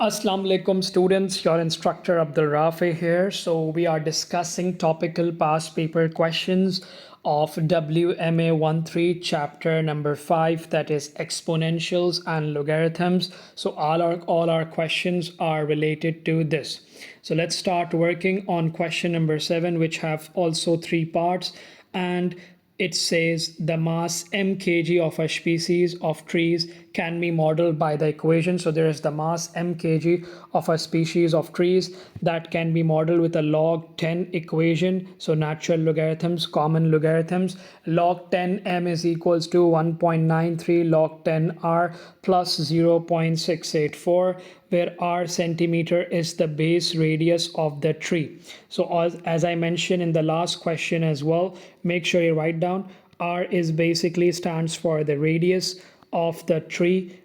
Assalamu alaikum students, your instructor Abdul Rafi here. So we are discussing topical past paper questions of WMA13 chapter number 5, that is exponentials and logarithms. So all our questions are related to this. So let's start working on question number 7, which have also 3 parts, and it says the mass mkg of a species of trees can be modeled by the equation. So there is the mass mkg of a species of trees that can be modeled with a log 10 equation. So natural logarithms, common logarithms. Log 10 m is equals to 1.93 log 10 r plus 0.684, where r centimeter is the base radius of the tree. So as I mentioned in the last question as well, make sure you write down r is basically stands for the radius of the tree,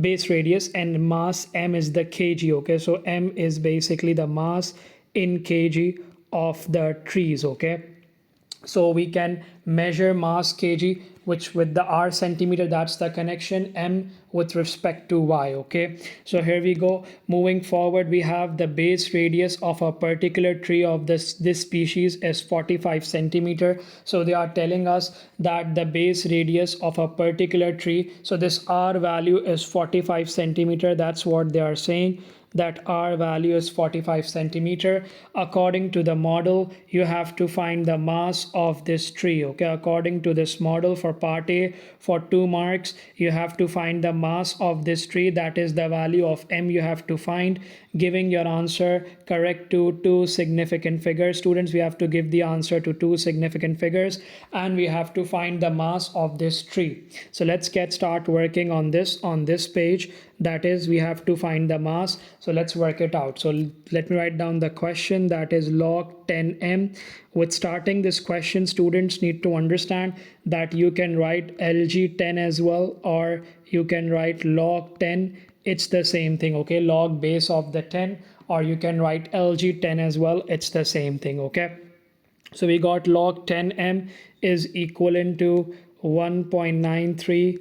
base radius, and mass m is the kg. Okay, so m is basically the mass in kg of the trees. Okay, so we can measure mass kg, which with the r centimeter, that's the connection, m with respect to y. Okay, so here we go. Moving forward, we have the base radius of a particular tree of this species is 45 centimeter. So they are telling us that the base radius of a particular tree, so this r value is 45 centimeter. That's what they are saying, that r value is 45 centimeter. According to the model, you have to find the mass of this tree. Okay, according to this model, for part A, for 2 marks, you have to find the mass of this tree, that is the value of m you have to find, giving your answer correct to 2 significant figures. Students, we have to give the answer to 2 significant figures, and we have to find the mass of this tree. So let's start working on this page. That is, we have to find the mass. So let's work it out. So let me write down the question, that is log 10m. With starting this question, students need to understand that you can write lg10 as well, or you can write log 10. It's the same thing. Okay, log base of the 10, or you can write lg10 as well. It's the same thing. Okay, so we got log 10m is equivalent to 1.93,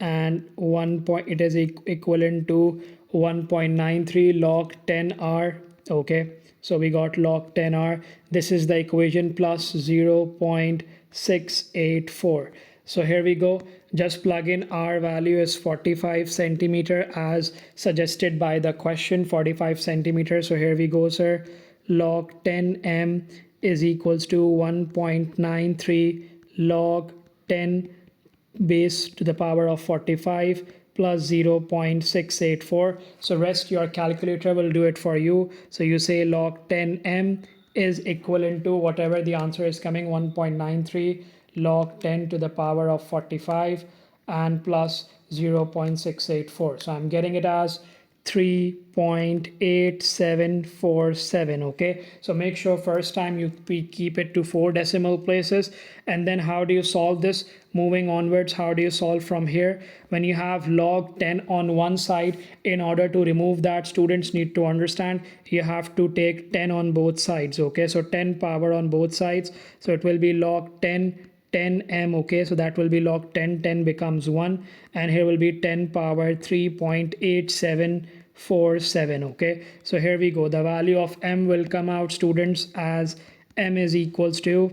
and it is equivalent to 1.93 log 10r. Okay, so we got log 10r. This is the equation, plus 0.684. so here we go. Just plug in r value is 45 centimeter as suggested by the question, 45 centimeters. So here we go, sir. Log 10m is equals to 1.93 log 10 base to the power of 45 plus 0.684. So rest your calculator will do it for you. So you say log 10m is equivalent to whatever the answer is coming, 1.93 log 10 to the power of 45 and plus 0.684. So I'm getting it as 3.8747. Okay, so make sure first time we keep it to 4 decimal places. And then how do you solve this? Moving onwards, how do you solve from here? When you have log 10 on one side, in order to remove that, students need to understand you have to take 10 on both sides. Okay, so 10 power on both sides, so it will be log 10m. Okay, so that will be log 10 becomes 1, and here will be 10 power 3.8747. Okay, so here we go. The value of m will come out, students, as m is equals to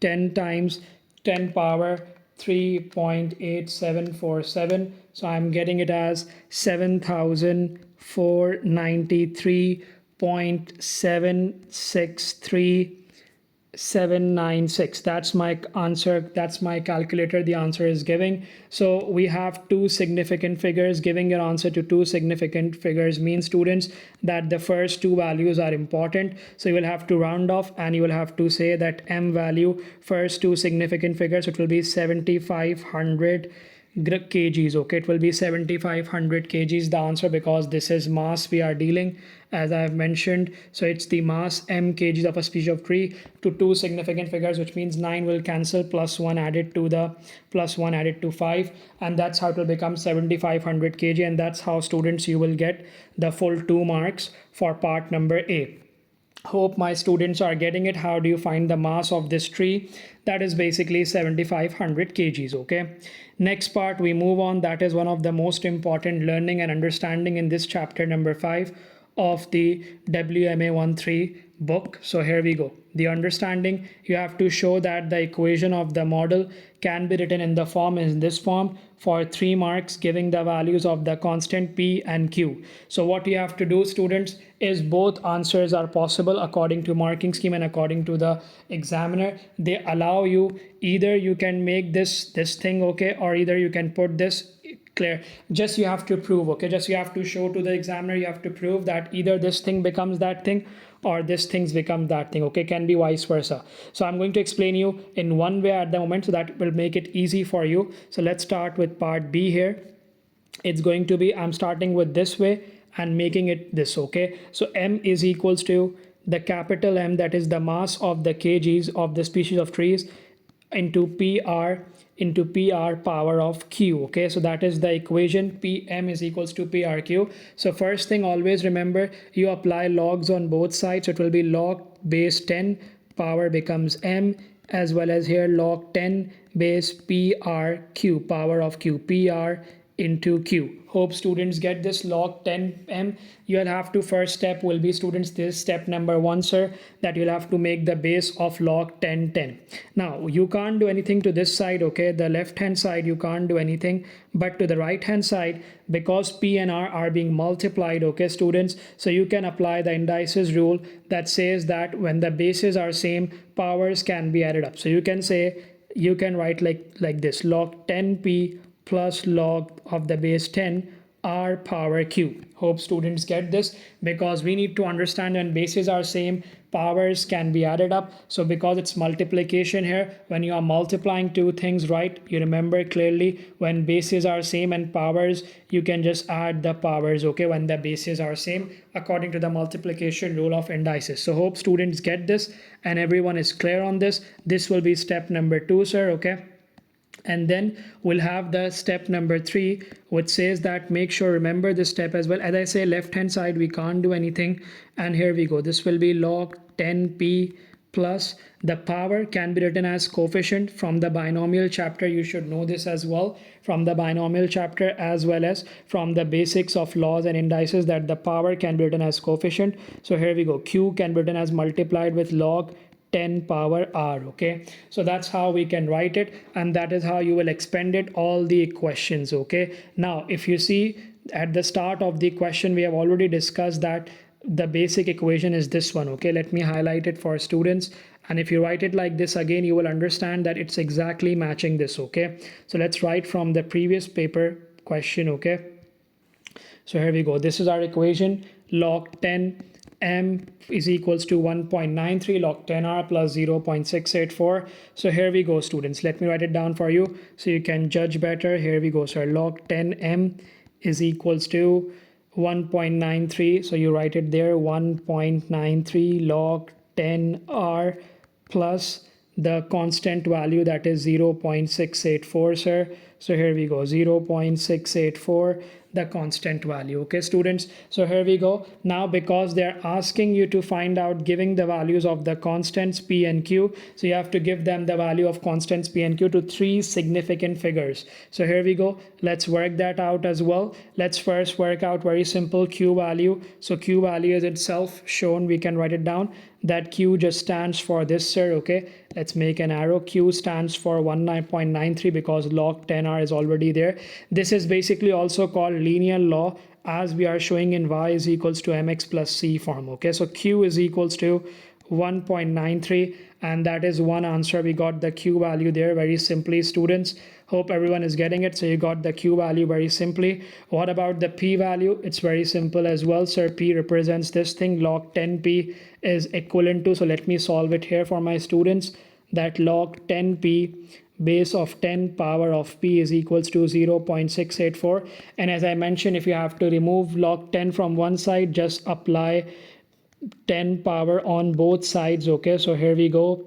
10 times 10 power 3.8747. so I'm getting it as 7,493.763,796. That's my answer. That's my calculator. The answer is giving. So we have 2 significant figures. Giving your answer to 2 significant figures means, students, that the first 2 values are important. So you will have to round off, and you will have to say that m value, first 2 significant figures, it will be 7,500 kgs. Okay, it will be 7,500 kgs, the answer, because this is mass we are dealing, as I have mentioned. So it's the mass m kgs of a species of tree to 2 significant figures, which means 9 will cancel, plus 1 added to 5, and that's how it will become 7,500 kg. And that's how, students, you will get the full 2 marks for part number A. Hope my students are getting it. How do you find the mass of this tree? That is basically 7500 kgs. Okay, next part we move on. That is one of the most important learning and understanding in this chapter number 5 of the WMA13 book. So here we go. The understanding, you have to show that the equation of the model can be written in the form, in this form, for 3 marks, giving the values of the constant p and q. So what you have to do, students, is both answers are possible according to marking scheme and according to the examiner. They allow you, either you can make this thing, okay, or either you can put this clear. Just you have to prove, okay, just you have to show to the examiner, you have to prove that either this thing becomes that thing or this things become that thing, okay, can be vice versa. So I'm going to explain you in one way at the moment, so that will make it easy for you. So let's start with part B here. It's going to be, I'm starting with this way and making it this, okay. So m is equals to the capital M, that is the mass of the kgs of the species of trees, into PR power of q, okay. So that is the equation, pm is equals to prq. So first thing, always remember, you apply logs on both sides. So it will be log base 10 power becomes m, as well as here log 10 base prq power of q, pr into q. Hope students get this. Log 10m, you'll have to, first step will be, students, this step number 1, sir, that you'll have to make the base of log 10. Now you can't do anything to this side, okay, the left hand side you can't do anything, but to the right hand side, because p and r are being multiplied, okay, students, so you can apply the indices rule that says that when the bases are same, powers can be added up. So you can say, you can write like this, log 10p plus log of the base 10 r power q. Hope students get this, because we need to understand when bases are same, powers can be added up. So because it's multiplication here, when you are multiplying two things, right, you remember clearly, when bases are same and powers, you can just add the powers, okay, when the bases are same, according to the multiplication rule of indices. So hope students get this and everyone is clear on this. This will be step number 2, sir, okay. And then we'll have the step number 3, which says that, make sure remember this step as well. As I say, left hand side we can't do anything, and here we go, this will be log 10p plus the power can be written as coefficient. From the binomial chapter you should know this as well, from the binomial chapter as well as from the basics of laws and indices, that the power can be written as coefficient. So here we go, q can be written as multiplied with log 10 power r, okay. So that's how we can write it, and that is how you will expand it all the questions, okay. Now if you see at the start of the question, we have already discussed that the basic equation is this one, okay. Let me highlight it for students, and if you write it like this again, you will understand that it's exactly matching this, okay. So let's write from the previous paper question, okay. So here we go, this is our equation, log 10 m is equals to 1.93 log 10r plus 0.684. So here we go, students, let me write it down for you so you can judge better. Here we go, sir, log 10m is equals to 1.93, so you write it there, 1.93 log 10r plus the constant value, that is 0.684, sir. So here we go, 0.684, the constant value, okay, students. So here we go. Now because they're asking you to find out, giving the values of the constants p and q, so you have to give them the value of constants p and q to 3 significant figures. So here we go, let's work that out as well. Let's first work out very simple q value. So q value is itself shown, we can write it down, that q just stands for this, sir, okay. Let's make an arrow, q stands for 19.93 because log 10r is already there. This is basically also called linear law, as we are showing in y is equals to mx plus c form, okay. So q is equals to 1.93, and that is one answer. We got the q value there very simply, students. Hope everyone is getting it. So you got the q value very simply. What about the p value? It's very simple as well, sir. P represents this thing, log 10p is equivalent to, so let me solve it here for my students, that log 10p base of 10 power of p is equals to 0.684. And as I mentioned, if you have to remove log 10 from one side, just apply 10 power on both sides, okay. So here we go,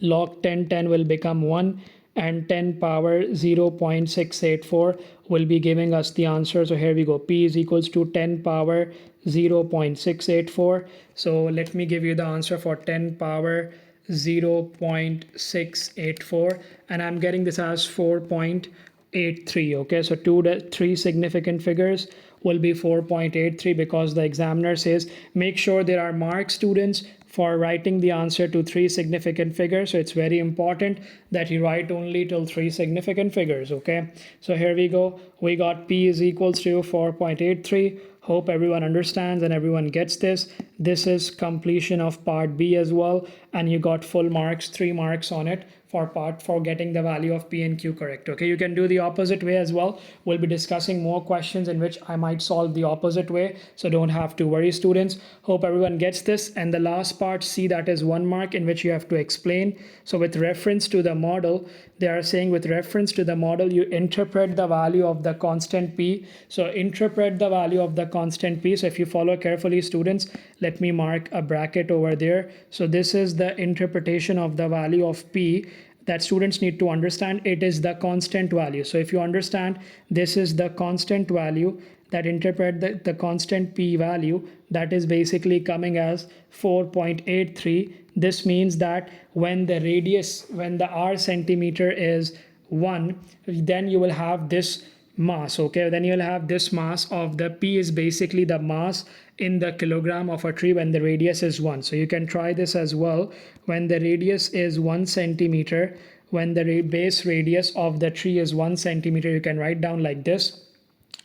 log 10 will become 1, and 10 power 0.684 will be giving us the answer. So here we go, p is equals to 10 power 0.684. so let me give you the answer for 10 power 0.684, and I'm getting this as 4.83. okay, so 2 to 3 significant figures will be 4.83 because the examiner says make sure there are marks, students, for writing the answer to 3 significant figures. So it's very important that you write only till 3 significant figures. okay, so here we go, we got p is equals to 4.83. Hope everyone understands and everyone gets this. This is completion of part B as well, and you got full marks, 3 marks on it for getting the value of P and Q correct. Okay, you can do the opposite way as well. We'll be discussing more questions in which I might solve the opposite way, so don't have to worry, students. Hope everyone gets this. And the last part C, that is 1 mark, in which you have to explain. So with reference to the model, they are saying with reference to the model, you interpret the value of the constant P. So interpret the value of the constant P. So if you follow carefully, students, let me mark a bracket over there. So this is the interpretation of the value of P that students need to understand. It is the constant value. So if you understand this is the constant value, that interpret the constant P value, that is basically coming as 4.83. This means that when the radius, when the r centimeter is 1, then you will have this mass. okay, then you'll have this mass of the P is basically the mass in the kilogram of a tree when the radius is 1. So you can try this as well. When the radius is 1 centimeter, when the base radius of the tree is 1 centimeter, you can write down like this.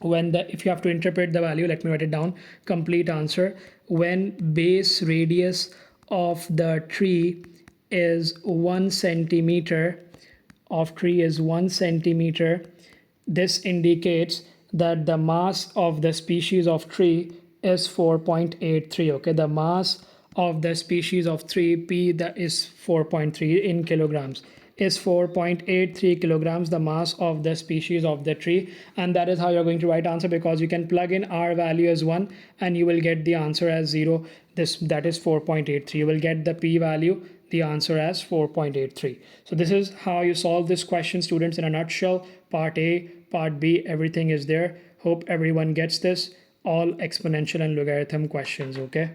When the, if you have to interpret the value, let me write it down, complete answer. When base radius of the tree is 1 centimeter, this indicates that the mass of the species of tree is 4.83. okay, the mass of the species of tree P, that is 4.3 in kilograms, is 4.83 kilograms, the mass of the species of the tree. And that is how you're going to write answer, because you can plug in r value as 1 and you will get the answer as 0. That is 4.83. You will get the P value, the answer as 4.83. So this is how you solve this question, students, in a nutshell. Part A, part B, everything is there. Hope everyone gets this, all exponential and logarithm questions. okay.